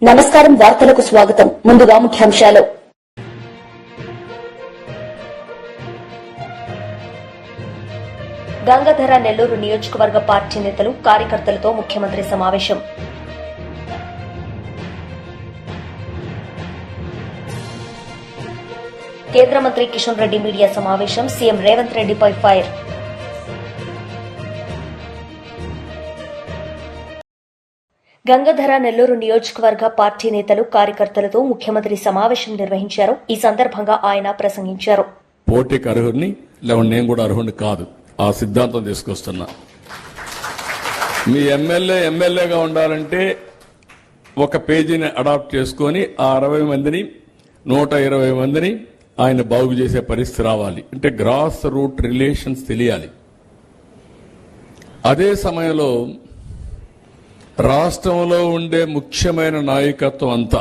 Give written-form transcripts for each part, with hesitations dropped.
నమస్కారం, వార్తలకు స్వాగతం. ముందుగా ముఖ్యాంశాలు. గంగాధర నెల్లూరు నియోజకవర్గ పార్టీ నేతలు కార్యకర్తలతో ముఖ్యమంత్రి సమావేశం. కేంద్ర మంత్రి కిషన్ రెడ్డి మీడియా సమావేశం. సీఎం రేవంత్ రెడ్డిపై ఫైర్. గంగాధర నెల్లూరు నియోజకవర్గ పార్టీ నేతలు కార్యకర్తలతో ముఖ్యమంత్రి సమావేశం నిర్వహించారు. ఈ సందర్భంగా ఆయన ప్రసంగించారు. పోటీకి అర్హుడిని లేక నేను కూడా అర్హుడిని కాదు, ఆ సిద్ధాంతం తీసుకొస్తున్నా. మీ ఎమ్మెల్యేగా ఉండాలంటే ఒక పేజీని అడాప్ట్ చేసుకుని ఆ 60 మందిని 120 మందిని ఆయన బాగు చేసే పరిస్థితి రావాలి. అంటే గ్రాస్ రూట్ రిలేషన్స్ తెలియాలి. అదే సమయంలో రాష్ట్రంలో ఉండే ముఖ్యమైన నాయకత్వం అంతా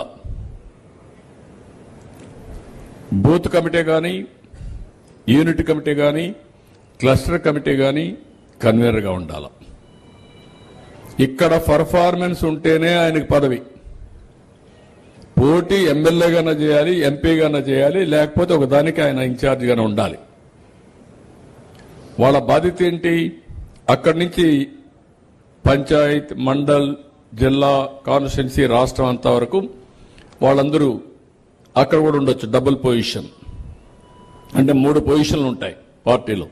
బూత్ కమిటీ కానీ, యూనిట్ కమిటీ కానీ, క్లస్టర్ కమిటీ కానీ కన్వీనర్గా ఉండాలి. ఇక్కడ పర్ఫార్మెన్స్ ఉంటేనే ఆయనకు పదవి. పోటీ ఎమ్మెల్యేగానే చేయాలి, ఎంపీగానే చేయాలి, లేకపోతే ఒకదానికి ఆయన ఇన్ఛార్జిగానే ఉండాలి. వాళ్ళ బాధ్యత ఏంటి? అక్కడి నుంచి పంచాయత్, మండల్, జిల్లా, కాన్స్టిట్యున్సీ, రాష్ట్రం అంతా వరకు వాళ్ళందరూ అక్కడ కూడా ఉండొచ్చు. డబుల్ పొజిషన్ అంటే 3 పొజిషన్లు ఉంటాయి పార్టీలో.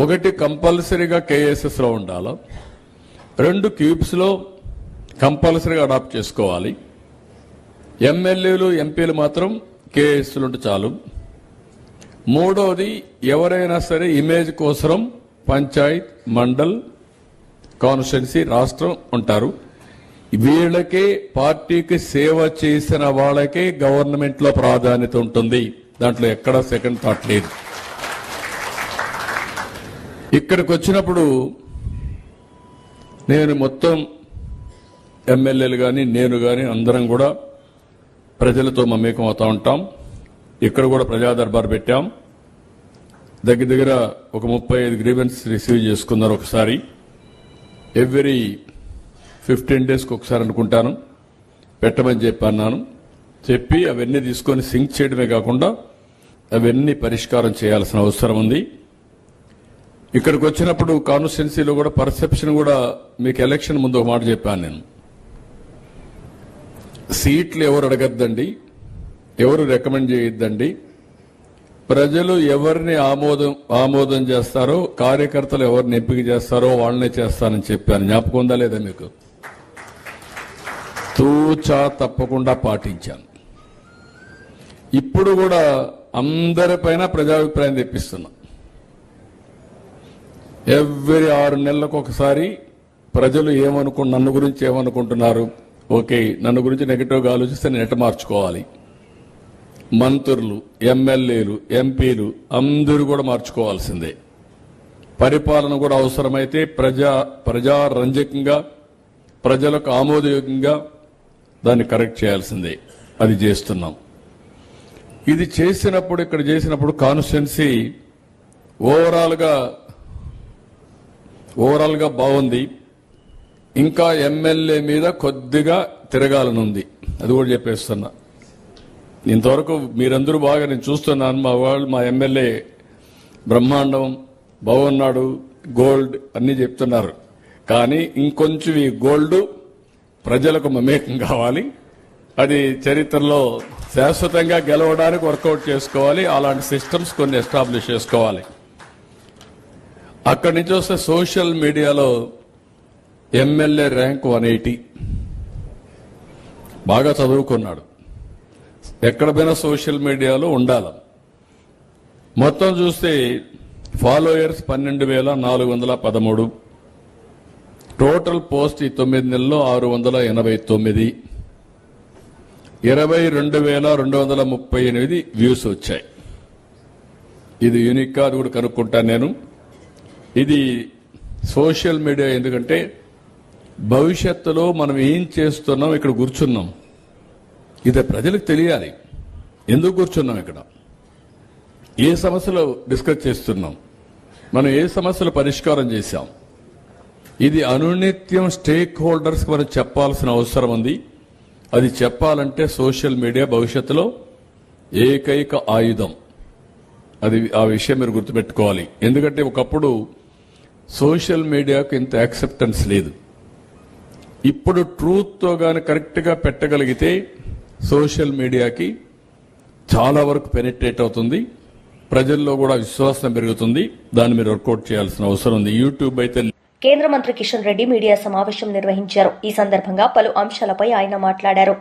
ఒకటి కంపల్సరీగా కేఎస్ఎస్ లో ఉండాలి, 2 క్యూబ్స్ లో కంపల్సరీగా అడాప్ట్ చేసుకోవాలి. ఎమ్మెల్యేలు, ఎంపీలు మాత్రం కేఎస్లు ఉంటే చాలు. మూడోది, ఎవరైనా సరే ఇమేజ్ కోసం పంచాయత్, మండల్, కాన్స్టిట్యున్సీ, రాష్ట్రం ఉంటారు. వీళ్ళకే, పార్టీకి సేవ చేసిన వాళ్ళకే గవర్నమెంట్ లో ప్రాధాన్యత ఉంటుంది. దాంట్లో ఎక్కడా సెకండ్ థాట్ లేదు. ఇక్కడికి వచ్చినప్పుడు నేను మొత్తం ఎమ్మెల్యేలు కానీ, నేను కానీ అందరం కూడా ప్రజలతో మమేకం అవుతా ఉంటాం. ఇక్కడ కూడా ప్రజా దర్బార్ పెట్టాం. దగ్గర ఒక 35 గ్రీవెన్స్ రిసీవ్ చేసుకున్నారు. ఒకసారి ఎవ్రీ 15 డేస్కి ఒకసారి అనుకుంటాను పెట్టమని చెప్పి అవన్నీ తీసుకొని సింక్ చేయడమే కాకుండా అవన్నీ పరిష్కారం చేయాల్సిన అవసరం ఉంది. ఇక్కడికి వచ్చినప్పుడు కాన్స్టిట్యున్సీలో కూడా పర్సెప్షన్ కూడా మీకు ఎలక్షన్ ముందు ఒక మాట చెప్పాను నేను. సీట్లు ఎవరు అడగద్దండి, ఎవరు రికమెండ్ చేయొద్దండి. ప్రజలు ఎవరిని ఆమోదం చేస్తారో, కార్యకర్తలు ఎవరిని ఎంపిక చేస్తారో వాళ్ళనే చేస్తానని చెప్పాను. జ్ఞాపకం ఉందా లేదా మీకు? తూచా తప్పకుండా పాటించాను. ఇప్పుడు కూడా అందరిపైన ప్రజాభిప్రాయం తెప్పిస్తున్నా. ఎవ్రీ 6 నెలలకు ఒకసారి ప్రజలు నన్ను గురించి ఏమనుకుంటున్నారు, ఓకే, నన్ను గురించి నెగిటివ్గా ఆలోచిస్తే నేను ఎట్ట మార్చుకోవాలి. మంత్రులు, ఎమ్మెల్యేలు, ఎంపీలు అందరూ కూడా మార్చుకోవాల్సిందే. పరిపాలన కూడా అవసరమైతే ప్రజారంజకంగా, ప్రజలకు ఆమోదయోగ్యంగా దాన్ని కరెక్ట్ చేయాల్సిందే. అది చేస్తున్నాం. ఇది చేసినప్పుడు, ఇక్కడ చేసినప్పుడు కాన్స్టిట్యున్సీ ఓవరాల్ గా బాగుంది. ఇంకా ఎమ్మెల్యే మీద కొద్దిగా తిరగాలనుంది. అది కూడా చెప్పేస్తున్నా. ఇంతవరకు మీరందరూ బాగా నేను చూస్తున్నాను. మా ఎమ్మెల్యే బ్రహ్మాండం, బాగున్నాడు, గోల్డ్ అన్ని చెప్తున్నారు. కానీ ఇంకొంచెం ఈ గోల్డ్ ప్రజలకు మమేకం కావాలి. అది చరిత్రలో శాశ్వతంగా గెలవడానికి వర్కౌట్ చేసుకోవాలి. అలాంటి సిస్టమ్స్ కొన్ని ఎస్టాబ్లిష్ చేసుకోవాలి. అక్కడి నుంచి వస్తే సోషల్ మీడియాలో ఎమ్మెల్యే ర్యాంక్ 180, బాగా చదువుకున్నాడు. ఎక్కడ పోయినా సోషల్ మీడియాలో ఉండాలి. మొత్తం చూస్తే ఫాలోయర్స్ 12,413, టోటల్ పోస్ట్ ఈ 9 నెలల్లో 689, 22,238 వ్యూస్ వచ్చాయి. ఇది యూనిక్, అది కూడా కనుక్కుంటాను నేను. ఇది సోషల్ మీడియా. ఎందుకంటే భవిష్యత్తులో మనం ఏం చేస్తున్నాం, ఇక్కడ కూర్చున్నాం, ఇది ప్రజలకు తెలియాలి. ఎందుకు కూర్చున్నాం, ఇక్కడ ఏ సమస్యలు డిస్కస్ చేస్తున్నాం, మనం ఏ సమస్యలు పరిష్కారం చేశాం, ఇది అనునిత్యం స్టేక్ హోల్డర్స్ మనం చెప్పాల్సిన అవసరం ఉంది. అది చెప్పాలంటే సోషల్ మీడియా భవిష్యత్తులో ఏకైక ఆయుధం. అది ఆ విషయం మీరు గుర్తుపెట్టుకోవాలి. ఎందుకంటే ఒకప్పుడు సోషల్ మీడియాకు ఇంత యాక్సెప్టెన్స్ లేదు. ఇప్పుడు ట్రూత్తో గాని కరెక్ట్గా పెట్టగలిగితే సోషల్ మీడియాకి చాలా వరకు పెనిట్రేట్ అవుతుంది, ప్రజల్లో కూడా విశ్వాసం పెరుగుతుంది. దాన్ని మీరు వర్కౌట్ చేయాల్సిన అవసరం ఉంది. యూట్యూబ్ అయితే. కేంద్ర మంత్రి కిషన్ రెడ్డి మీడియా సమావేశం నిర్వహించారు. ఈ సందర్భంగా పలు అంశాలపై ఆయన మాట్లాడారు.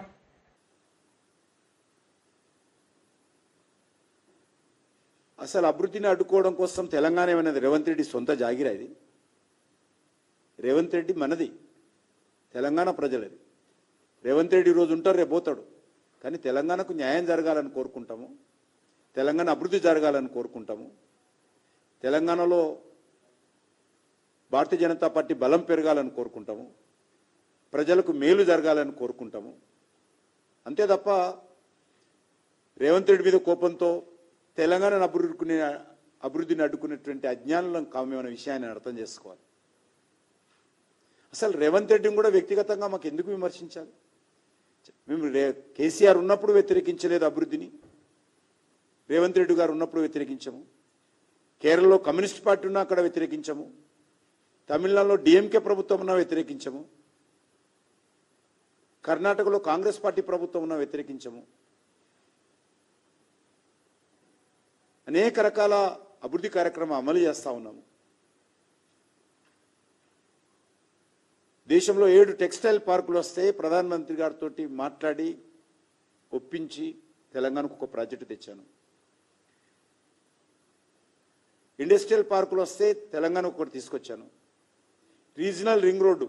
అసలు అభివృద్ధిని అడ్డుకోవడం కోసం తెలంగాణ ఏమన్నది రేవంత్ రెడ్డి సొంత జాగిరా? ఇది రేవంత్ రెడ్డి మనది, తెలంగాణ ప్రజలది. రేవంత్ రెడ్డి ఈరోజు ఉంటారు, రేపు పోతాడు. కానీ తెలంగాణకు న్యాయం జరగాలని కోరుకుంటాము, తెలంగాణ అభివృద్ధి జరగాలని కోరుకుంటాము, తెలంగాణలో భారతీయ జనతా పార్టీ బలం పెరగాలని కోరుకుంటాము, ప్రజలకు మేలు జరగాలని కోరుకుంటాము. అంతే తప్ప రేవంత్ రెడ్డి మీద కోపంతో తెలంగాణను అభివృద్ధిని అడ్డుకునేటువంటి అజ్ఞానులం కామేమన్న విషయాన్ని అర్థం చేసుకోవాలి. అసలు రేవంత్ రెడ్డిని కూడా వ్యక్తిగతంగా మాకు ఎందుకు విమర్శించాలి? మేము కేసీఆర్ ఉన్నప్పుడు వ్యతిరేకించలేదు అభివృద్ధిని, రేవంత్ రెడ్డి గారు ఉన్నప్పుడు వ్యతిరేకించము. కేరళలో కమ్యూనిస్ట్ పార్టీ ఉన్నా అక్కడ వ్యతిరేకించము, తమిళనాడులో డిఎంకే ప్రభుత్వం ఉన్నా వ్యతిరేకించము, కర్ణాటకలో కాంగ్రెస్ పార్టీ ప్రభుత్వం ఉన్నా వ్యతిరేకించము. అనేక రకాల అభివృద్ధి కార్యక్రమం అమలు చేస్తూ ఉన్నాము. దేశంలో 7 టెక్స్టైల్ పార్కులు వస్తే ప్రధానమంత్రి గారితో మాట్లాడి ఒప్పించి తెలంగాణకు ఒక ప్రాజెక్టు తెచ్చాను. ఇండస్ట్రియల్ పార్కులు వస్తే తెలంగాణకు ఒకటి తీసుకొచ్చాను. రీజనల్ రింగ్ రోడ్డు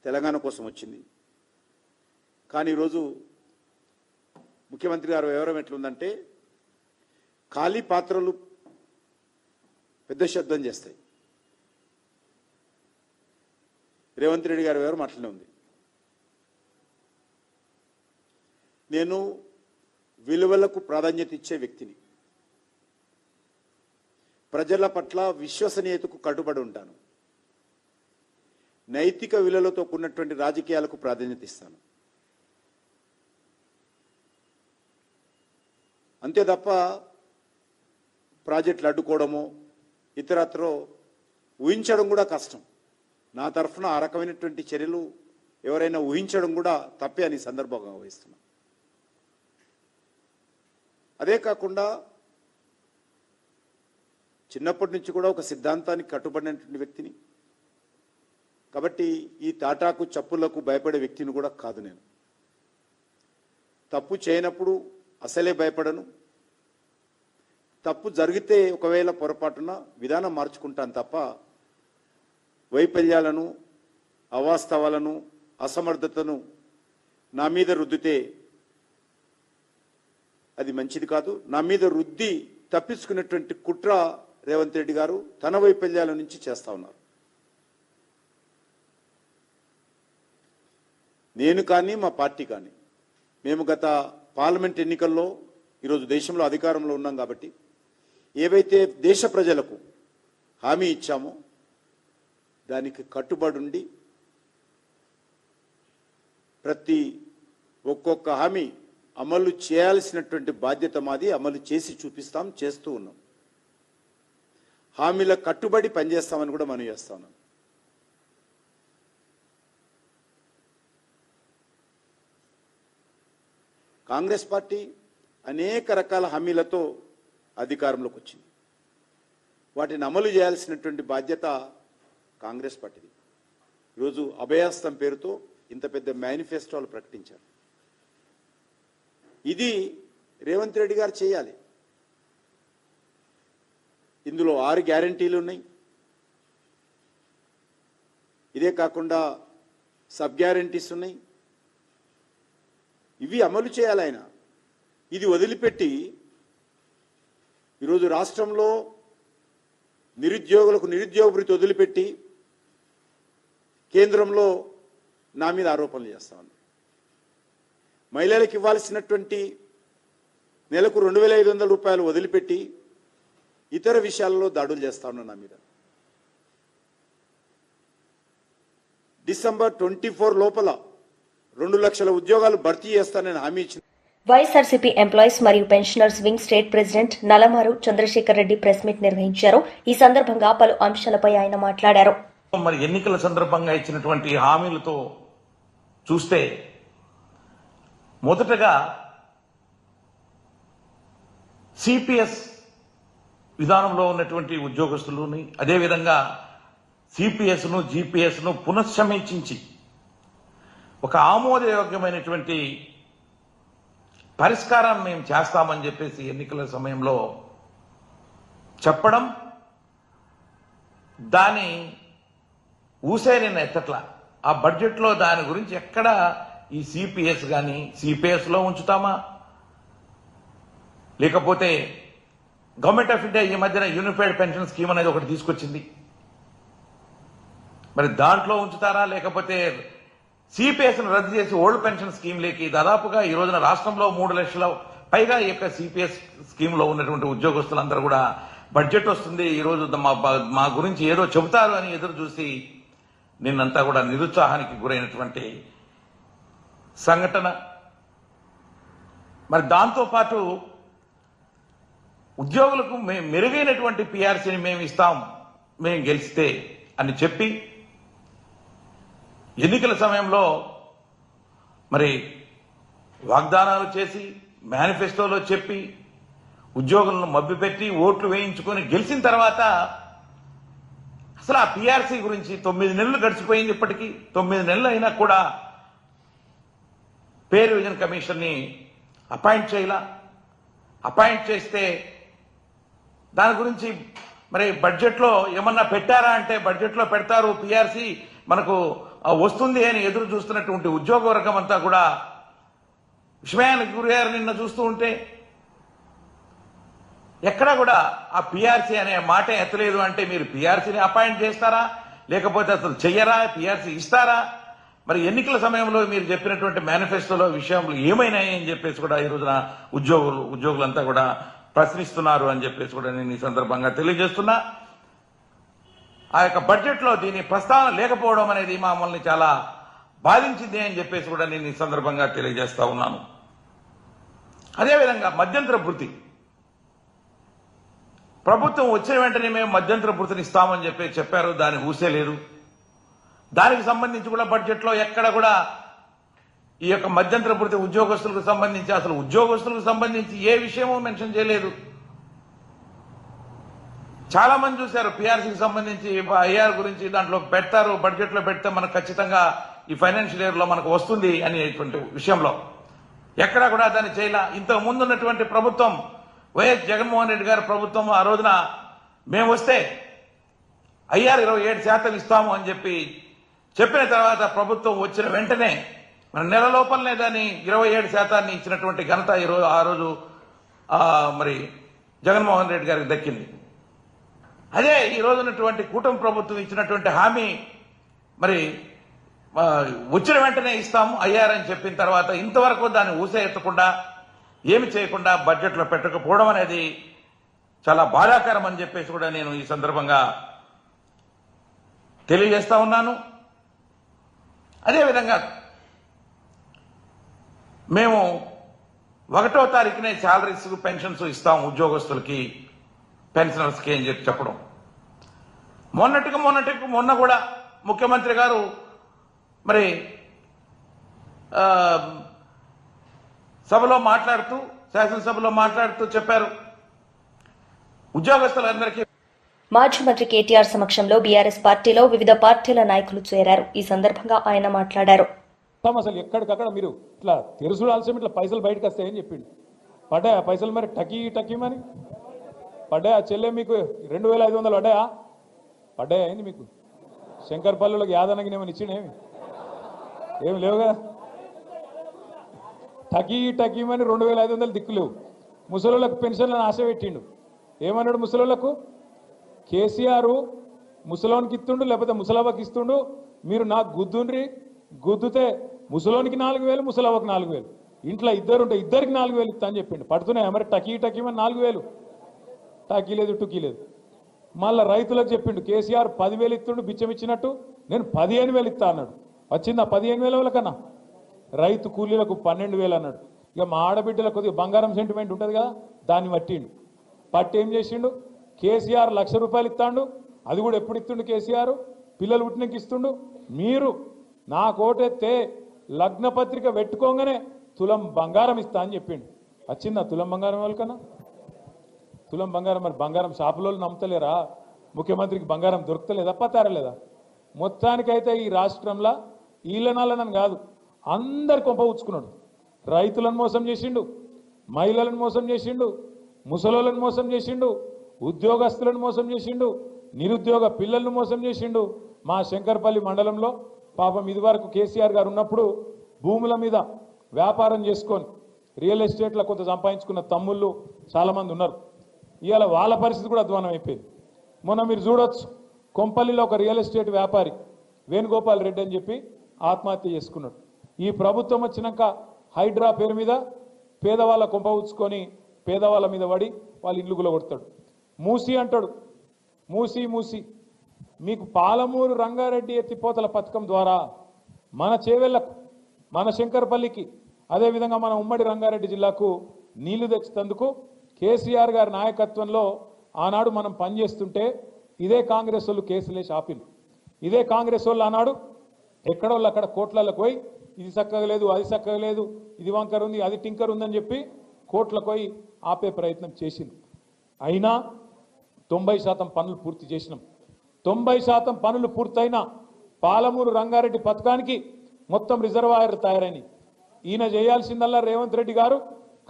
తెలంగాణ కోసం వచ్చింది. కానీ ఈరోజు ముఖ్యమంత్రి గారు వివరం ఎట్లుందంటే, ఖాళీ పాత్రలు పెద్ద శబ్దం చేస్తాయి. రేవంత్ రెడ్డి గారి వివరం అట్లనే ఉంది. నేను విలువలకు ప్రాధాన్యత ఇచ్చే వ్యక్తిని, ప్రజల పట్ల విశ్వసనీయతకు కట్టుబడి ఉంటాను, నైతిక విలువలతో కూడినటువంటి రాజకీయాలకు ప్రాధాన్యత ఇస్తాను. అంతే తప్ప ప్రాజెక్టులు అడ్డుకోవడమో ఇతరత్రో ఊహించడం కూడా కష్టం. నా తరఫున ఆ రకమైనటువంటి చర్యలు ఎవరైనా ఊహించడం కూడా తప్పే అని సందర్భంగా వహిస్తున్నాం. అదే కాకుండా చిన్నప్పటి నుంచి కూడా ఒక సిద్ధాంతానికి కట్టుబడినటువంటి వ్యక్తిని కాబట్టి ఈ తాటాకు చప్పులకు భయపడే వ్యక్తిని కూడా కాదు. నేను తప్పు చేయనప్పుడు అసలే భయపడను. తప్పు జరిగితే ఒకవేళ పొరపాటున విధానం మార్చుకుంటాను తప్ప వైఫల్యాలను, అవాస్తవాలను, అసమర్థతను నా మీద రుద్దితే అది మంచిది కాదు. నా మీద రుద్ది తప్పించుకునేటువంటి కుట్ర రేవంత్ రెడ్డి గారు తన వైఫల్యాల నుంచి చేస్తా ఉన్నారు. నేను కానీ మా పార్టీ కానీ మేము గత పార్లమెంట్ ఎన్నికల్లో ఈరోజు దేశంలో అధికారంలో ఉన్నాం కాబట్టి ఏవైతే దేశ ప్రజలకు హామీ ఇచ్చామో దానికి కట్టుబడి ఉండి ప్రతి ఒక్కొక్క హామీ అమలు చేయాల్సినటువంటి బాధ్యత మాది. అమలు చేసి చూపిస్తాం, చేస్తూ ఉన్నాం. హామీల కట్టుబడి పనిచేస్తామని కూడా మనం చేస్తా ఉన్నాం. కాంగ్రెస్ పార్టీ అనేక రకాల హామీలతో అధికారంలోకి వచ్చింది. వాటిని అమలు చేయాల్సినటువంటి బాధ్యత కాంగ్రెస్ పార్టీది. ఈరోజు అభయాస్తం పేరుతో ఇంత పెద్ద మేనిఫెస్టోలు ప్రకటించారు. ఇది రేవంత్ రెడ్డి గారు చేయాలి. ఇందులో 6 గ్యారంటీలు ఉన్నాయి. ఇదే కాకుండా సబ్ గ్యారంటీస్ ఉన్నాయి. ఇవి అమలు చేయాలి ఆయన. ఇది వదిలిపెట్టి ఈరోజు రాష్ట్రంలో నిరుద్యోగులకు నిరుద్యోగ భృతి వదిలిపెట్టి కేంద్రంలో నా మీద ఆరోపణలు చేస్తా ఉన్నారు. మహిళలకు ఇవ్వాల్సినటువంటి నెలకు 2,500 రూపాయలు వదిలిపెట్టి ఇతర విషయాల్లో దాడులు చేస్తా ఉన్నారు నా మీద. December 24 లోపల 2 లక్షల ఉద్యోగాలు భర్తీ చేస్తానని హామీ ఇచ్చిన వైఎస్ఆర్సీపీ ఎంప్లాయీస్ మరియు pensioners wing state president Nalamaru Chandrasekhar Reddy press meet నిర్వహించారు. ఈ సందర్భంగా పలు అంశాలపై ఆయన మాట్లాడారు. మరి ఎన్నికల సందర్భంగా ఇచ్చినటువంటి హామీలతో చూస్తే మొదటగా సిపిఎస్ విధానంలో ఉన్నటువంటి ఉద్యోగస్తులని అదేవిధంగా సిపిఎస్ను జిపిఎస్ను పునఃసమీక్షించి ఒక ఆమోదయోగ్యమైనటువంటి పరిష్కారాన్ని మేము చేస్తామని చెప్పేసి ఎన్నికల సమయంలో చెప్పడం, దాని ఊసే నేను ఎత్తట్లా. ఆ బడ్జెట్లో దాని గురించి ఎక్కడ ఈ సిపిఎస్ కానీ సిపిఎస్లో ఉంచుతామా, లేకపోతే గవర్నమెంట్ ఆఫ్ ఇండియా ఈ మధ్యన యూనిఫైడ్ పెన్షన్ స్కీమ్ అనేది ఒకటి తీసుకొచ్చింది, మరి దాంట్లో ఉంచుతారా, లేకపోతే సిపిఎస్ను రద్దు చేసి ఓల్డ్ పెన్షన్ స్కీమ్లోకి దాదాపుగా ఈ రోజున రాష్ట్రంలో 3 లక్షల పైగా ఈ యొక్క సిపిఎస్ స్కీమ్లో ఉన్నటువంటి ఉద్యోగస్తులందరూ కూడా బడ్జెట్ వస్తుంది, ఈ రోజు మా గురించి ఏదో చెబుతారు అని ఎదురు చూసి నిన్నంతా కూడా నిరుత్సాహానికి గురైనటువంటి సంఘటన. మరి దాంతోపాటు ఉద్యోగులకు మెరుగైనటువంటి పిఆర్సీని మేము ఇస్తాం మేము గెలిస్తే అని చెప్పి ఎన్నికల సమయంలో మరి వాగ్దానాలు చేసి మేనిఫెస్టోలో చెప్పి ఉద్యోగులను మభ్యపెట్టి ఓట్లు వేయించుకొని గెలిచిన తర్వాత అసలు ఆ పిఆర్సీ గురించి 9 నెలలు గడిచిపోయింది. ఇప్పటికీ 9 నెలలు అయినా కూడా పే రివిజన్ కమిషన్ని అపాయింట్ చేయాల. అపాయింట్ చేస్తే దాని గురించి మరి బడ్జెట్లో ఏమన్నా పెట్టారా అంటే బడ్జెట్లో పెడతారు, పిఆర్సీ మనకు వస్తుంది అని ఎదురు చూస్తున్నటువంటి ఉద్యోగ వర్గం అంతా కూడా విస్మయానికి గురయ్యారు. నిన్న చూస్తూ ఉంటే ఎక్కడా కూడా ఆ పిఆర్సీ అనే మాట ఎత్తలేదు. అంటే మీరు పిఆర్సీని అపాయింట్ చేస్తారా, లేకపోతే అసలు చెయ్యరా, పిఆర్సీ ఇస్తారా? మరి ఎన్నికల సమయంలో మీరు చెప్పినటువంటి మేనిఫెస్టోలో విషయంలో ఏమైనాయి అని చెప్పేసి కూడా ఈ రోజున ఉద్యోగులంతా కూడా ప్రశ్నిస్తున్నారు అని చెప్పేసి కూడా నేను ఈ సందర్భంగా తెలియజేస్తున్నా. ఆ యొక్క బడ్జెట్లో దీని ప్రస్తావన లేకపోవడం అనేది మమ్మల్ని చాలా బాధించింది అని చెప్పేసి కూడా నేను ఈ సందర్భంగా తెలియజేస్తా ఉన్నాను. అదేవిధంగా మధ్యంతర భృతి, ప్రభుత్వం వచ్చిన వెంటనే మేము మధ్యంతర భృతిని ఇస్తామని చెప్పారు, దాని ఊసే లేదు. దానికి సంబంధించి కూడా బడ్జెట్లో ఎక్కడ కూడా ఈ యొక్క మధ్యంతర భృతి ఉద్యోగస్తులకు సంబంధించి అసలు ఉద్యోగస్తులకు సంబంధించి ఏ విషయమో మెన్షన్ చేయలేదు. చాలా మంది చూశారు పిఆర్సీకి సంబంధించి ఐఆర్ గురించి దాంట్లో పెడతారు, బడ్జెట్లో పెడితే మనకు ఖచ్చితంగా ఈ ఫైనాన్షియల్ ఇయర్ లో మనకు వస్తుంది అనేటువంటి విషయంలో ఎక్కడా కూడా దాన్ని చేయాల. ఇంతకు ముందు ఉన్నటువంటి ప్రభుత్వం వైఎస్ జగన్మోహన్ రెడ్డి గారి ప్రభుత్వం ఆ రోజున మేము వస్తే ఐఆర్ 27% ఇస్తాము అని చెప్పిన తర్వాత ప్రభుత్వం వచ్చిన వెంటనే మన నెల లోపలనే దాన్ని 27% ఇచ్చినటువంటి ఘనత ఆ రోజు మరి జగన్మోహన్ రెడ్డి గారికి దక్కింది. అదే ఈ రోజు ఉన్నటువంటి కూటమి ప్రభుత్వం ఇచ్చినటువంటి హామీ మరి వచ్చిన వెంటనే ఇస్తాము ఐఆర్ అని చెప్పిన తర్వాత ఇంతవరకు దాన్ని ఊసే ఎత్తకుండా ఏమి చేయకుండా బడ్జెట్లో పెట్టకపోవడం అనేది చాలా బాధాకరం అని చెప్పేసి కూడా నేను ఈ సందర్భంగా తెలియజేస్తా ఉన్నాను. అదేవిధంగా మేము 1వ తారీఖునే శాలరీస్ పెన్షన్స్ ఇస్తాం ఉద్యోగస్తులకి పెన్షనర్స్కి అని చెప్పడం, మొన్న కూడా ముఖ్యమంత్రి గారు మరి శాసనసభలో మాట్లాడుతూ చెప్పారు ఉద్యోగస్తులందరికీ. మాజీ మంత్రి కేటీఆర్ సమక్షంలో బీఆర్ఎస్ పార్టీలో వివిధ పార్టీల నాయకులు చేరారు. ఈ సందర్భంగా ఆయన మాట్లాడారు. అసలు ఎక్కడికక్కడ మీరు ఇట్లా తెరుసుడాల్సిన ఇట్లా పైసలు బయటకు వస్తాయని చెప్పిండు. పడ్డాయా పైసలు? మరి టకీమని పడ్డాయా? చెల్లె మీకు 2500 పడ్డాయా అయింది మీకు? శంకర్పల్లిలోకి యాదనగిరి ఏమని ఇచ్చిండేమి? ఏమి లేవు కదా. టకీమని 2500 దిక్కులేవు. ముసలోళ్ళకు పెన్షన్లను ఆశ పెట్టిండు. ఏమన్నాడు ముసలోళ్ళకు? కేసీఆర్ ముసలోనికి ఇస్తుండు, లేకపోతే ముసలవ్వకి ఇస్తుండు, మీరు నాకు గుద్దుండ్రి, గుద్దుతే ముసలోనికి 4000, ముసలవ్వకు 4000, ఇంట్లో ఇద్దరుంటే ఇద్దరికి 4000 ఇస్తా అని చెప్పిండు. పడుతున్నాయా మరి? టకీమని 4000 టాకీ లేదు, టుకీ లేదు. మళ్ళీ రైతులకు చెప్పిండు కేసీఆర్ 10,000 ఇస్తుండు బిచ్చం ఇచ్చినట్టు, నేను 15,000 ఇస్తా అన్నాడు. వచ్చిందా 15,000 కన్నా? రైతు కూలీలకు 12,000 అన్నాడు. ఇక మా ఆడబిడ్డలకు కొద్దిగా బంగారం సెంటిమెంట్ ఉంటుంది కదా, దాన్ని పట్టిండు. పట్టి ఏం చేసిండు? కేసీఆర్ ₹1,00,000 ఇస్తాడు. అది కూడా ఎప్పుడు ఇస్తుండు కేసీఆర్? పిల్లలు పుట్టినకి ఇస్తుండు. మీరు నాకు ఓటెత్తే లగ్న పత్రిక పెట్టుకోగానే తులం బంగారం ఇస్తా అని చెప్పిండు. వచ్చిందా తులం బంగారం వాళ్ళకన్నా? తులం బంగారం మరి బంగారం షాపులో నమ్ముతలేరా? ముఖ్యమంత్రికి బంగారం దొరుకుతలేదా? పతారలేదా? మొత్తానికైతే ఈ రాష్ట్రంలో ఈలనాలనని కాదు, అందరు కొంప ఉచ్చుకున్నాడు. రైతులను మోసం చేసిండు, మహిళలను మోసం చేసిండు, ముసలోళ్ళను మోసం చేసిండు, ఉద్యోగస్తులను మోసం చేసిండు, నిరుద్యోగ పిల్లలను మోసం చేసిండు. మా శంకర్పల్లి మండలంలో పాపం ఇదివరకు కేసీఆర్ గారు ఉన్నప్పుడు భూముల మీద వ్యాపారం చేసుకొని రియల్ ఎస్టేట్లో కొంత సంపాదించుకున్న తమ్ముళ్ళు చాలామంది ఉన్నారు. ఇవాళ వాళ్ళ పరిస్థితి కూడా అధ్వానం అయిపోయింది. మొన్న మీరు చూడొచ్చు, కొంపల్లిలో ఒక రియల్ ఎస్టేట్ వ్యాపారి వేణుగోపాల్ రెడ్డి అని చెప్పి ఆత్మహత్య చేసుకున్నాడు. ఈ ప్రభుత్వం వచ్చినాక హైడ్రా పేరు మీద పేదవాళ్ళ కొంప ఉచ్చుకొని పేదవాళ్ళ మీద పడి వాళ్ళ ఇల్లు గులగొడతాడు. మూసి అంటాడు. మూసి మూసి మీకు పాలమూరు రంగారెడ్డి ఎత్తిపోతల పథకం ద్వారా మన చేవెళ్లకు, మన శంకర్పల్లికి, అదేవిధంగా మన ఉమ్మడి రంగారెడ్డి జిల్లాకు నీళ్లు తెచ్చేందుకు కేసీఆర్ గారి నాయకత్వంలో ఆనాడు మనం పనిచేస్తుంటే ఇదే కాంగ్రెస్ వాళ్ళు కేసులేసి ఆపిల్లు. ఇదే కాంగ్రెస్ వాళ్ళు ఆనాడు ఎక్కడోళ్ళు అక్కడ కోట్లకు పోయి ఇది చక్కగా లేదు, అది చక్కగా లేదు, ఇది వంకర్ ఉంది, అది టింకర్ ఉందని చెప్పి కోట్లకు పోయి ఆపే ప్రయత్నం చేసింది. అయినా 90% పనులు పూర్తి చేసినాం. 90% పనులు పూర్తయినా పాలమూరు రంగారెడ్డి పథకానికి మొత్తం రిజర్వాయర్ తయారైంది. ఈయన చేయాల్సిందల్లా రేవంత్ రెడ్డి గారు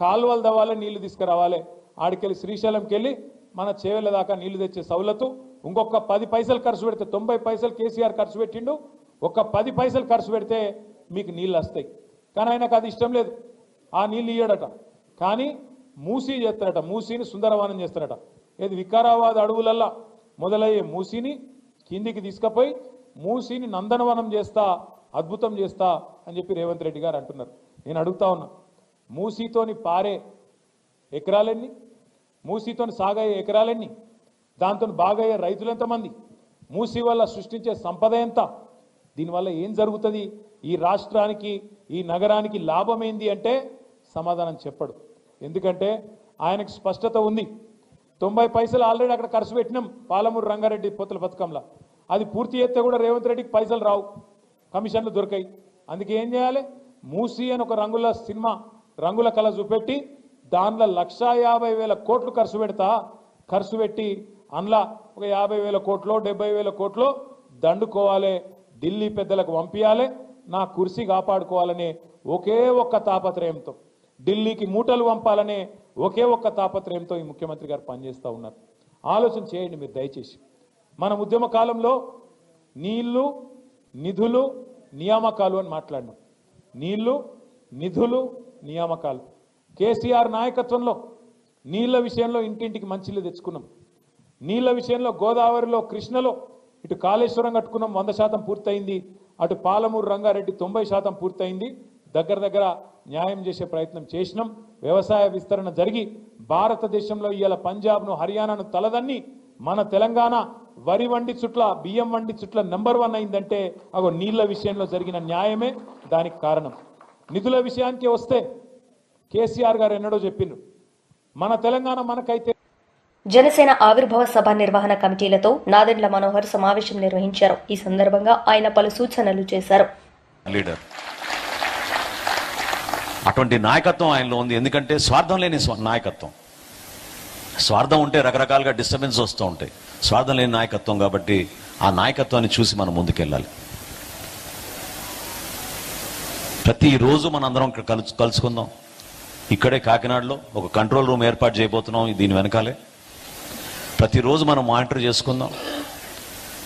కాలువలు దవ్వాలి, నీళ్లు తీసుకురావాలి. ఆడికెళ్ళి శ్రీశైలంకి వెళ్ళి మన చేవెళ్ళ దాకా నీళ్లు తెచ్చే సౌలతు ఇంకొక 10 పైసలు ఖర్చు పెడితే, 90 పైసలు కేసీఆర్ ఖర్చు పెట్టిండు, ఒక 10 పైసలు ఖర్చు పెడితే మీకు నీళ్ళు వస్తాయి. కానీ ఆయనకు అది ఇష్టం లేదు, ఆ నీళ్ళు ఇయ్యడట. కానీ మూసీ చేస్తారట, మూసీని సుందరవనం చేస్తారట. ఏది వికారాబాద్ అడవులల్లా మొదలయ్యే మూసీని కిందికి తీసుకుపోయి మూసీని నందనవనం చేస్తా, అద్భుతం చేస్తా అని చెప్పి రేవంత్ రెడ్డి గారు అంటున్నారు. నేను అడుగుతా ఉన్నా, మూసీతోని పారే ఎకరాలెన్ని, మూసీతోని సాగయ్యే ఎకరాలెన్ని, దాంతో బాగయ్యే రైతులు ఎంతమంది, మూసీ వల్ల సృష్టించే సంపద ఎంత, దీనివల్ల ఏం జరుగుతుంది, ఈ రాష్ట్రానికి ఈ నగరానికి లాభం ఏంది అంటే సమాధానం చెప్పడు. ఎందుకంటే ఆయనకు స్పష్టత ఉంది. 90 పైసలు ఆల్రెడీ అక్కడ ఖర్చు పెట్టినాం పాలమూరు రంగారెడ్డి పొత్తుల పథకంలో. అది పూర్తి చేస్తే కూడా రేవంత్ రెడ్డికి పైసలు రావు, కమిషన్లు దొరికాయి. అందుకే ఏం చేయాలి? మూసీ అని ఒక రంగుల సినిమా, రంగుల కళ చూపెట్టి దానిలో 1,50,000 కోట్లు ఖర్చు పెట్టి అందులో ఒక 50,000 కోట్లో 70,000 కోట్లో దండుకోవాలి, ఢిల్లీ పెద్దలకు పంపించాలి, నా కుర్సీ కాపాడుకోవాలనే ఒకే ఒక్క తాపత్రయంతో, ఢిల్లీకి మూటలు పంపాలనే ఒకే ఒక్క తాపత్రయంతో ఈ ముఖ్యమంత్రి గారు పనిచేస్తూ ఉన్నారు. ఆలోచన చేయండి మీరు దయచేసి. మన ఉద్యమ కాలంలో నీళ్లు, నిధులు, నియామకాలు అని మాట్లాడినాం. నీళ్లు, నిధులు, నియామకాలు. కేసీఆర్ నాయకత్వంలో నీళ్ల విషయంలో ఇంటింటికి మంచిళ్ళు తెచ్చుకున్నాం. నీళ్ల విషయంలో గోదావరిలో, కృష్ణలో ఇటు కాళేశ్వరం కట్టుకున్నాం, 100% పూర్తయింది. అటు పాలమూరు రంగారెడ్డి 90% పూర్తయింది. దగ్గర న్యాయం చేసే ప్రయత్నం చేసినాం. వ్యవసాయ విస్తరణ జరిగి భారతదేశంలో ఇవాళ పంజాబ్ను, హర్యానాను తలదన్ని మన తెలంగాణ వరి వండి చుట్ల, బియ్యం వండి చుట్ల నెంబర్ 1 అయిందంటే అగో నీళ్ల విషయంలో జరిగిన న్యాయమే దానికి కారణం. నిధుల విషయానికి వస్తే కేసీఆర్ గారు ఎన్నడో చెప్పిండ్రు, మన తెలంగాణ మనకైతే. జనసేన ఆవిర్భావ సభ నిర్వహణ కమిటీలతో నాదెండ్ల మనోహర్ సమావేశం నిర్వహించారు. ఈ సందర్భంగా ఆయన పలు సూచనలు చేశారు. లీడర్ అటువంటి నాయకత్వం ఆయనలో ఉంది. ఎందుకంటే స్వార్థం లేని నాయకత్వం. స్వార్థం ఉంటే రకరకాలుగా డిస్టర్బెన్స్ వస్తూ ఉంటాయి. స్వార్థం లేని నాయకత్వం కాబట్టి ఆ నాయకత్వాన్ని చూసి మనం ముందుకెళ్ళాలి. ప్రతిరోజు మనందరం ఇక్కడ కలుసుకుందాం. ఇక్కడే కాకినాడలో ఒక కంట్రోల్ రూమ్ ఏర్పాటు చేయబోతున్నాం. దీని వెనకాలే ప్రతిరోజు మనం మానిటర్ చేసుకుందాం.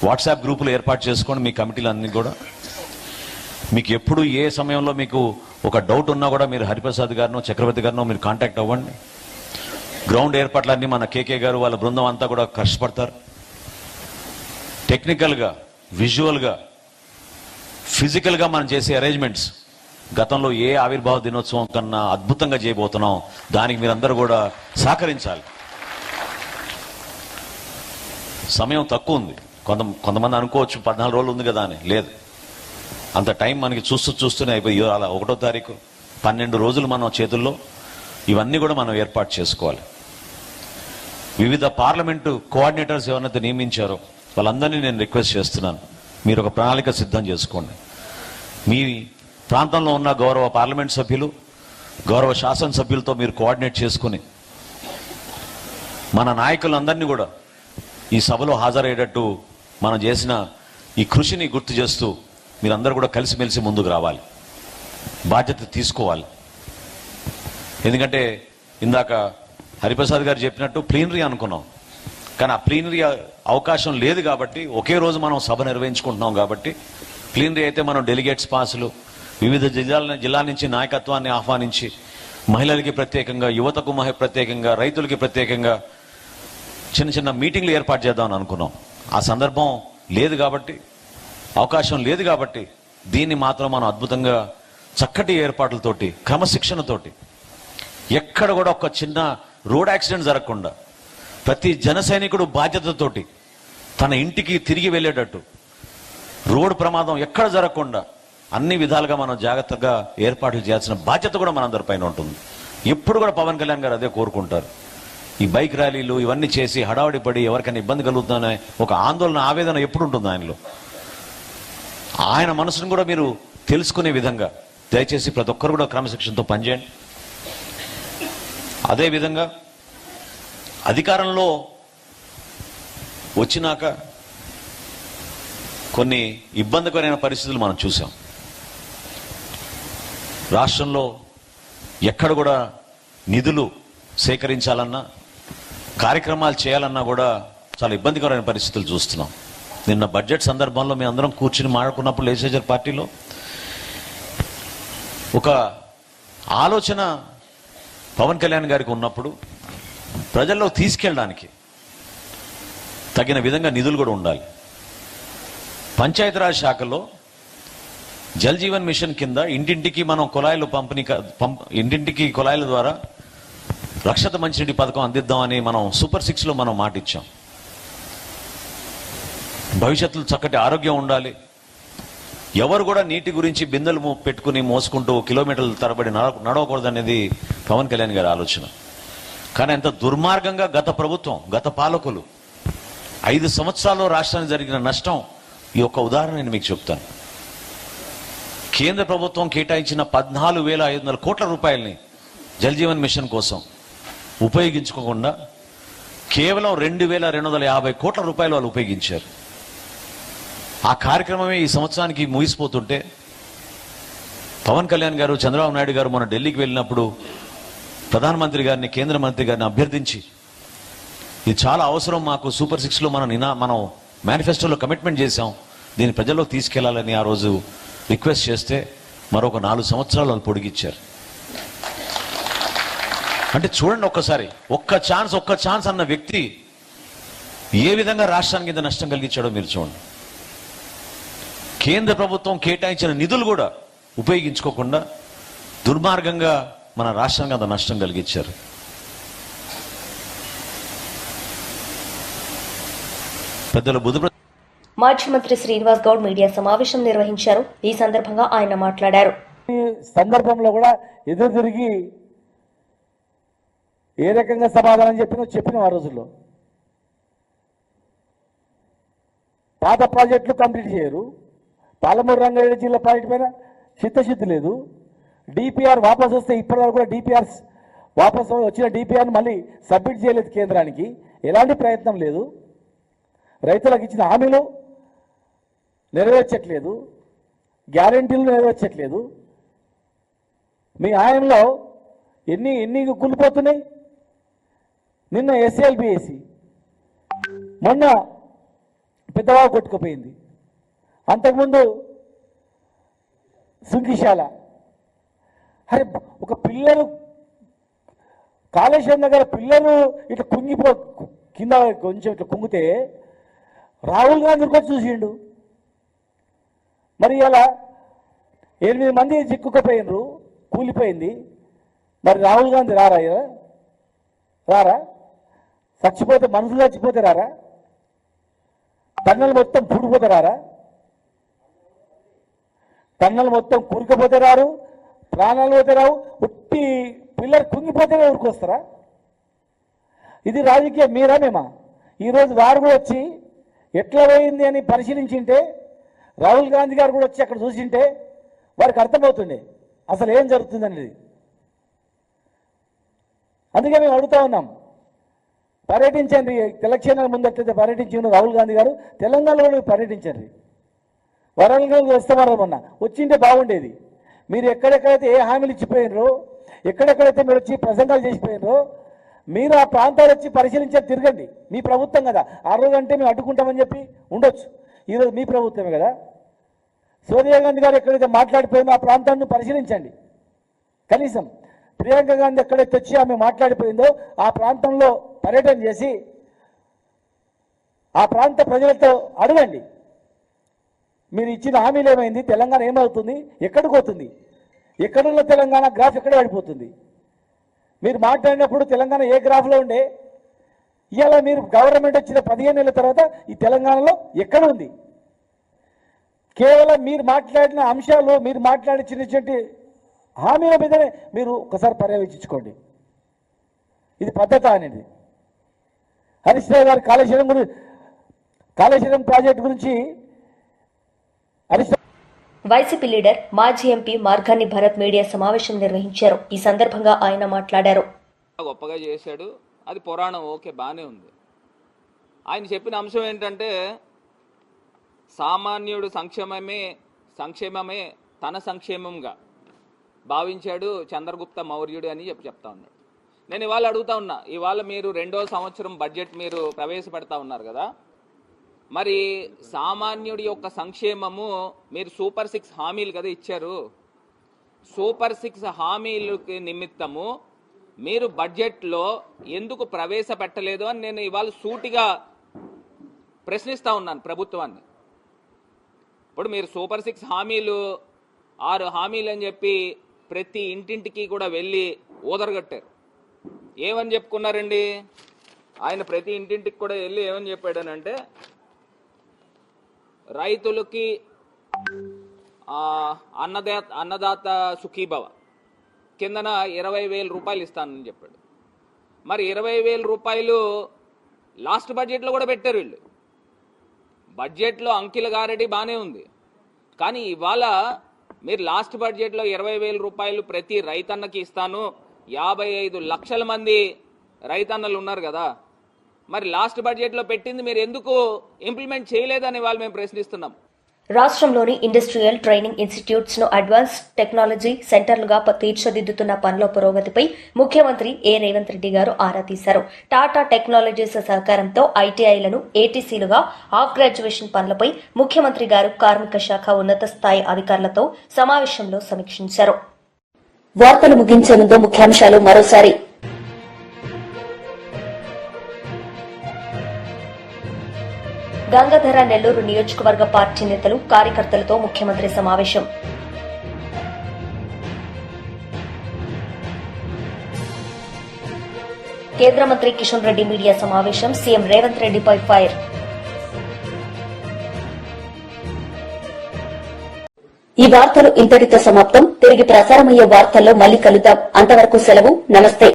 వాట్సాప్ గ్రూపులు ఏర్పాటు చేసుకోండి మీ కమిటీలన్నీ కూడా. మీకు ఎప్పుడు ఏ సమయంలో మీకు ఒక డౌట్ ఉన్నా కూడా మీరు హరిప్రసాద్ గారినో చక్రవర్తి గారినో మీరు కాంటాక్ట్ అవ్వండి. గ్రౌండ్ ఏర్పాట్లన్నీ మన కేకే గారు వాళ్ళ బృందం అంతా కూడా కష్టపడతారు. టెక్నికల్గా, విజువల్గా, ఫిజికల్గా మనం చేసే అరేంజ్మెంట్స్ గతంలో ఏ ఆవిర్భావ దినోత్సవం కన్నా అద్భుతంగా చేయబోతున్నాం. దానికి మీరందరూ కూడా సహకరించాలి. సమయం తక్కువ ఉంది. కొంతమంది అనుకోవచ్చు 14 రోజులు ఉంది కదా అని. లేదు, అంత టైం మనకి చూస్తూనే అయిపోయి అలా 1వ తారీఖు 12 రోజులు మన చేతుల్లో ఇవన్నీ కూడా మనం ఏర్పాటు చేసుకోవాలి. వివిధ పార్లమెంటు కోఆర్డినేటర్స్ ఎవరైతే నియమించారో వాళ్ళందరినీ నేను రిక్వెస్ట్ చేస్తున్నాను, మీరు ఒక ప్రణాళిక సిద్ధం చేసుకోండి. మీ ప్రాంతంలో ఉన్న గౌరవ పార్లమెంట్ సభ్యులు, గౌరవ శాసనసభ్యులతో మీరు కోఆర్డినేట్ చేసుకుని మన నాయకులందరినీ కూడా ఈ సభలో హాజరయ్యేటట్టు మనం చేసిన ఈ కృషిని గుర్తు చేస్తూ మీరందరూ కూడా కలిసిమెలిసి ముందుకు రావాలి, బాధ్యత తీసుకోవాలి. ఎందుకంటే ఇందాక హరిప్రసాద్ గారు చెప్పినట్టు ప్లీనరీ అనుకున్నాం, కానీ ఆ ప్లీనరీ అవకాశం లేదు కాబట్టి ఒకే రోజు మనం సభ నిర్వహించుకుంటున్నాం కాబట్టి ప్లీనరీ అయితే మనం డెలిగేట్స్ పాసులు వివిధ జిల్లాల నుంచి నాయకత్వాన్ని ఆహ్వానించి మహిళలకి ప్రత్యేకంగా, యువతకు ప్రత్యేకంగా, రైతులకి ప్రత్యేకంగా చిన్న చిన్న మీటింగ్లు ఏర్పాటు చేద్దామని అనుకున్నాం. ఆ సందర్భం లేదు కాబట్టి, అవకాశం లేదు కాబట్టి దీన్ని మాత్రం మనం అద్భుతంగా చక్కటి ఏర్పాట్లతోటి, క్రమశిక్షణతోటి, ఎక్కడ కూడా ఒక చిన్న రోడ్ యాక్సిడెంట్ జరగకుండా ప్రతి జన సైనికుడు బాధ్యతతోటి తన ఇంటికి తిరిగి వెళ్ళేటట్టు, రోడ్డు ప్రమాదం ఎక్కడ జరగకుండా అన్ని విధాలుగా మనం జాగ్రత్తగా ఏర్పాట్లు చేయాల్సిన బాధ్యత కూడా మనందరిపైన ఉంటుంది. ఎప్పుడు కూడా పవన్ కళ్యాణ్ గారు అదే కోరుకుంటారు. ఈ బైక్ ర్యాలీలు ఇవన్నీ చేసి హడావుడి పడి ఎవరికైనా ఇబ్బంది కలుగుతుందనే ఒక ఆందోళన, ఆవేదన ఎప్పుడు ఉంటుంది ఆయనలో. ఆయన మనసును కూడా మీరు తెలుసుకునే విధంగా దయచేసి ప్రతి ఒక్కరు కూడా క్రమశిక్షణతో పనిచేయండి. అదేవిధంగా అధికారంలో వచ్చినాక కొన్ని ఇబ్బందికరమైన పరిస్థితులు మనం చూసాం. రాష్ట్రంలో ఎక్కడ కూడా నిధులు సేకరించాలన్నా, కార్యక్రమాలు చేయాలన్నా కూడా చాలా ఇబ్బందికరమైన పరిస్థితులు చూస్తున్నాం. నిన్న బడ్జెట్ సందర్భంలో మేము అందరం కూర్చుని మాట్లాడుకున్నప్పుడు లెజిస్లేచర్ పార్టీలో ఒక ఆలోచన పవన్ కళ్యాణ్ గారికి ఉన్నప్పుడు ప్రజల్లో తీసుకెళ్ళడానికి తగిన విధంగా నిధులు కూడా ఉండాలి. పంచాయతీరాజ్ శాఖలో జల్ జీవన్ మిషన్ కింద ఇంటింటికి మనం కుళాయిలు ఇంటింటికి కుళాయిల ద్వారా రక్షిత మంచినీటి పథకం అందిద్దామని మనం సూపర్ 6లో మనం మాట ఇచ్చాం. భవిష్యత్తులో చక్కటి ఆరోగ్యం ఉండాలి, ఎవరు కూడా నీటి గురించి బిందెలు పెట్టుకుని మోసుకుంటూ కిలోమీటర్ల తరబడి నడవకూడదనేది పవన్ కళ్యాణ్ గారి ఆలోచన. కానీ ఎంత దుర్మార్గంగా గత ప్రభుత్వం, గత పాలకులు 5 సంవత్సరాల్లో రాష్ట్రానికి జరిగిన నష్టం ఈ ఒక్క ఉదాహరణ నేను మీకు చెప్తాను. కేంద్ర ప్రభుత్వం కేటాయించిన 14,500 కోట్ల రూపాయలని జల్ జీవన్ మిషన్ కోసం ఉపయోగించుకోకుండా కేవలం 2,250 కోట్ల రూపాయలు వాళ్ళు ఉపయోగించారు. ఆ కార్యక్రమమే ఈ సంవత్సరానికి ముగిసిపోతుంటే పవన్ కళ్యాణ్ గారు, చంద్రబాబు నాయుడు గారు మొన్న ఢిల్లీకి వెళ్ళినప్పుడు ప్రధానమంత్రి గారిని, కేంద్ర మంత్రి గారిని అభ్యర్థించి ఇది చాలా అవసరం మాకు, సూపర్ 6లో మనం మేనిఫెస్టోలో కమిట్మెంట్ చేశాం, దీన్ని ప్రజల్లో తీసుకెళ్లాలని ఆ రోజు రిక్వెస్ట్ చేస్తే మరొక 4 సంవత్సరాలు వాళ్ళు పొడిగిచ్చారు. అంటే చూడండి ఒక్కసారి, ఒక్క ఛాన్స్ అన్న వ్యక్తి ఏ విధంగా రాష్ట్రానికి ఇంత నష్టం కలిగించాడో మీరు చూడండి. కేంద్ర ప్రభుత్వం కేటాయించిన నిధులు కూడా ఉపయోగించుకోకుండా దుర్మార్గంగా మన రాష్ట్రానికి అంత నష్టం కలిగించారు. పెద్దలు మాజీ మంత్రి శ్రీనివాస్ గౌడ్ మీడియా సమావేశం నిర్వహించారు. ఈ సందర్భంగా ఆయన మాట్లాడారు. ఈ సందర్భంలో కూడా ఎదురు తిరిగి ఏ రకంగా సమాధానం చెప్పిన ఆ రోజుల్లో పాత ప్రాజెక్టులు కంప్లీట్ చేయరు, పాలమూరు రంగారెడ్డి జిల్లా ప్రాజెక్టు పైన చిత్తశుద్ధి లేదు, డిపిఆర్ వాపసు వస్తే ఇప్పటివరకు కూడా డిపిఆర్స్ వాపసు వచ్చిన డిపిఆర్ని మళ్ళీ సబ్మిట్ చేయలేదు కేంద్రానికి, ఎలాంటి ప్రయత్నం లేదు, రైతులకు ఇచ్చిన హామీలు నెరవేర్చట్లేదు, గ్యారెంటీలు నెరవేర్చట్లేదు. మీ ఆయనలో ఎన్ని కూలిపోతున్నాయి. నిన్న ఎస్ఎల్బిఎసి, మొన్న పెద్దవాగు కొట్టుకుపోయింది, అంతకుముందు సుంకిశాల. అరే ఒక పిల్లలు కాళేశ్వరం దగ్గర పిల్లలు ఇట్లా కింద కొంచెం ఇట్లా కుంగితే రాహుల్ గాంధీ కూడా చూసిండు. మరి ఇలా 8 మంది చిక్కుకుపోయినరు, కూలిపోయింది. మరి రాహుల్ గాంధీ రారా? చచ్చిపోతే మనుషులు చచ్చిపోతే రారా? టన్నెలు మొత్తం పూడిపోతే రారా? టన్నలు మొత్తం కూరుకుపోతే రారు, ప్రాణాలు పోతే రావు, ఉట్టి పిల్లలు కుంగిపోతేనే ఊరుకొస్తారా? ఇది రాజకీయం మీరా మేమా? ఈరోజు వారు కూడా వచ్చి ఎట్లా పోయింది అని పరిశీలించింటే, రాహుల్ గాంధీ గారు కూడా వచ్చి అక్కడ చూసింటే వారికి అర్థమవుతుండే అసలు ఏం జరుగుతుందనేది. అందుకే మేము అడుగుతా ఉన్నాం, పర్యటించండి. ఎలక్షన్ల ముందట్లయితే పర్యటించిన రాహుల్ గాంధీ గారు తెలంగాణలో పర్యటించండి. వరంగల్ వస్తామన్నారు మొన్న, వచ్చింటే బాగుండేది. మీరు ఎక్కడెక్కడైతే ఏ హామీలు ఇచ్చిపోయినరో, ఎక్కడెక్కడైతే మీరు వచ్చి ప్రసంగాలు చేసిపోయినరో, మీరు ఆ ప్రాంతాలు వచ్చి పరిశీలించారు, తిరగండి. మీ ప్రభుత్వం కదా, ఆ రోజు అంటే మేము అడ్డుకుంటామని చెప్పి ఉండొచ్చు, ఈరోజు మీ ప్రభుత్వమే కదా. సోనియా గాంధీ గారు ఎక్కడైతే మాట్లాడిపోయిందో ఆ ప్రాంతాన్ని పరిశీలించండి. కనీసం ప్రియాంక గాంధీ ఎక్కడైతే వచ్చి ఆమె మాట్లాడిపోయిందో ఆ ప్రాంతంలో పర్యటన చేసి ఆ ప్రాంత ప్రజలతో అడగండి, మీరు ఇచ్చిన హామీలు ఏమైంది, తెలంగాణ ఏమవుతుంది, ఎక్కడికి పోతుంది, ఎక్కడున్న తెలంగాణ గ్రాఫ్ ఎక్కడ పడిపోతుంది. మీరు మాట్లాడినప్పుడు తెలంగాణ ఏ గ్రాఫ్లో ఉండే, ఇవాళ మీరు గవర్నమెంట్ వచ్చిన 15 నెలల తర్వాత ఈ తెలంగాణలో ఎక్కడ ఉంది? కేవలం మీరు మాట్లాడిన అంశాలు, మీరు మాట్లాడించినటువంటి హామీల మీదనే మీరు ఒకసారి పర్యవేక్షించుకోండి. ఇది పద్ధత అనేది. హరీష్ రావు గారు కాళేశ్వరం ప్రాజెక్టు గురించి వైసీపీ లీడర్ మాజీ ఎంపీ మార్గాని భరత్ మీడియా సమావేశం నిర్వహించారు. ఈ సందర్భంగా ఆయన మాట్లాడారు. గొప్పగా చేశాడు, అది పురాణం, ఓకే, బాగానే ఉంది. ఆయన చెప్పిన అంశం ఏంటంటే సామాన్యుడు సంక్షేమమే తన సంక్షేమంగా భావించాడు చంద్రగుప్త మౌర్యుడు అని చెప్తా ఉన్నాడు. నేను ఇవాళ అడుగుతా ఉన్నా, ఇవాళ మీరు 2వ సంవత్సరం బడ్జెట్ మీరు ప్రవేశపెడతా ఉన్నారు కదా, మరి సామాన్యుడి యొక్క సంక్షేమము మీరు సూపర్ 6 హామీలు కదా ఇచ్చారు. సూపర్ 6 హామీలకి నిమిత్తము మీరు బడ్జెట్లో ఎందుకు ప్రవేశపెట్టలేదు అని నేను ఇవాళ సూటిగా ప్రశ్నిస్తా ఉన్నాను ప్రభుత్వాన్ని. ఇప్పుడు మీరు సూపర్ 6 హామీలు 6 హామీలు అని చెప్పి ప్రతి ఇంటింటికి కూడా వెళ్ళి ఊదరగట్టారు. ఏమని చెప్పుకున్నారండి ఆయన? ప్రతి ఇంటింటికి కూడా వెళ్ళి ఏమని చెప్పాడనంటే, రైతులకి అన్నదాత సుఖీభవ కిందన 20,000 రూపాయలు ఇస్తానని చెప్పాడు. మరి 20,000 రూపాయలు లాస్ట్ బడ్జెట్లో కూడా పెట్టారు వీళ్ళు. బడ్జెట్లో అంకిల గారెడ్డి బాగానే ఉంది, కానీ ఇవాళ మీరు లాస్ట్ బడ్జెట్లో 20,000 రూపాయలు ప్రతి రైతన్నకి ఇస్తాను, 55 లక్షల మంది రైతన్నలు ఉన్నారు కదా, మరి లాస్ట్ బడ్జెట్లో పెట్టింది మీరు ఎందుకు ఇంప్లిమెంట్ చేయలేదని వాళ్ళు మేము ప్రశ్నిస్తున్నాం. రాష్ట్రంలోని ఇండస్ట్రియల్ ట్రైనింగ్ ఇన్స్టిట్యూట్స్ ను అడ్వాన్స్ టెక్నాలజీ సెంటర్లుగా తీర్చిదిద్దుతున్న పనుల పురోగతిపై ముఖ్యమంత్రి రేవంత్ రెడ్డి గారు ఆరా తీశారు. టాటా టెక్నాలజీస్ సహకారంతో ఐటీఐలను ఏటీసీలుగా ఆఫ్ గ్రాడ్యుయేషన్ పనులపై ముఖ్యమంత్రి గారు కార్మిక శాఖ ఉన్నత స్థాయి అధికారులతో సమావేశంలో సమీక్షించారు. వార్తలు ముగించే ముందు ముఖ్యాంశాలు మరోసారి. గంగాధర నెల్లూరు నియోజకవర్గ పార్టీ నేతలు కార్యకర్తలతో ముఖ్యమంత్రి సమావేశం. కేంద్ర మంత్రి కిషన్ రెడ్డి మీడియా సమావేశం. సీఎం రేవంత్ రెడ్డిపై ఫైర్. ఈ వార్తలు ఇంతటితో సమాప్తం. తిరిగి ప్రసారమయ్యే వార్తల్లో మళ్లీ కలుద్దాం. అంతవరకు సెలవు. నమస్తే.